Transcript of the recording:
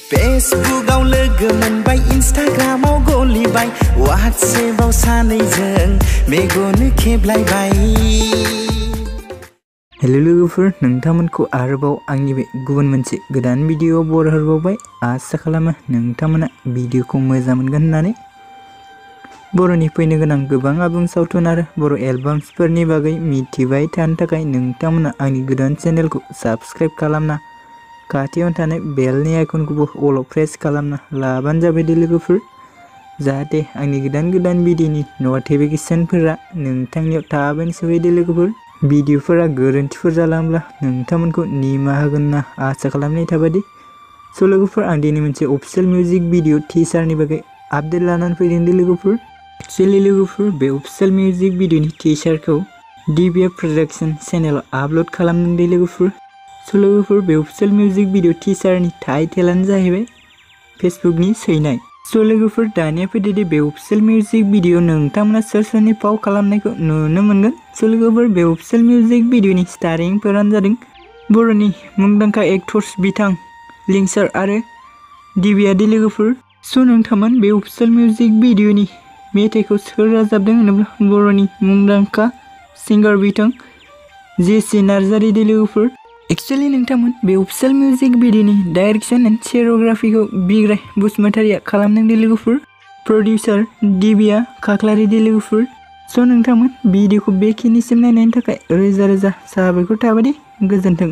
फेसबुकाव लोगो मोनबाय इन्स्टाग्रामाव गलिबाय वाट्सएपाव सानैजों मेगन खेबलायबाय हेलो लोगोफोर नोंथांमोनखौ आरोबाव आंनि बे गुबुन मोनसे गोदान भिडिअ बरायहरबावबाय आसा खालामो नोंथांमोना भिडिअखौ मोजां मोनगोन होननानै बर'नि फैनो गोनां गोबां आबुं सावथुन आरो बर' एलबाम्सफोरनि बागै मिथिबाय थानो थाखाय नोंथांमोना आंनि गोदान चेनेलखौ साबस्क्राइब खालामना खाथियाव थानाय बेलनि आइकनखौबो अल प्रेस खालामना लाबानो जाबाय दे लोगोफोर जाहाथे आंनि गोदान भिडिअनि नटिफिकेशनफोरा नोंथांनियाव थाबैनो सौहैयो लोगोफोर भिडिअफोरा गोरोन्थिफोर जालांब्ला नोंथांमोनखौ निमाहा होगोन होनना आसा खालामनाय थाबाय सो लोगोफोर आं दिनै मोनसे अफिशियेल मिउजिक भिडिअ टिजारनि बागै आपडेट लानानै फैदों दे लोगोफोर एक्चुअली लोगोफोर बे अफिशियेल मिउजिक भिडिअनि टिजारखौ दिब्या प्रोडक्शन चेनेलाव आपलोड खालामदों दे लोगोफोर सो लोगोफोर बे अफिशियेल मिउजिक भिडिअ टिजारनि टाइटेलानो जाहैबाय फेसबुकनि स्विनाइ सो लोगोफोर दानिया फैदो दे बे अफिशियेल मिउजिक भिडिअ नोंथांमोना सोर सोरनि फाव खालामनायखौ नुनो मोनगोन सो लोगोफोर बे अफिशियेल मिउजिक भिडिअनि स्टारिंफोरानो जादों बर'नि मुंदांखा एक्टर्स बिथां लिंसार आरो दिब्या दे लोगोफोर सो नोंथांमोन बे अफिशियेल मिउजिक भिडिअनि मेथाइखौ सोर रोजाबदों होनोब्ला बर'नि मुंदांखा सिंगार बिथां जेसि नार्जारि दे लोगोफोर एक्चुअली नोंथांमोन बे अफिशियेल मिउजिक भिडिअनि डाइरेक्शन एन्ड सिनेमेट'ग्राफिखौ बिग्राय बसुमतारिया खालामदों दे लोगोफोर प्रडिउसार दिब्या खाख्लारि दे लोगोफोर सो नोंथांमोन भिडिअखौ बेखिनिसिम नायनायनि थाखाय रोजा रोजा साबायखर थाबाय दे गोजोन्थों।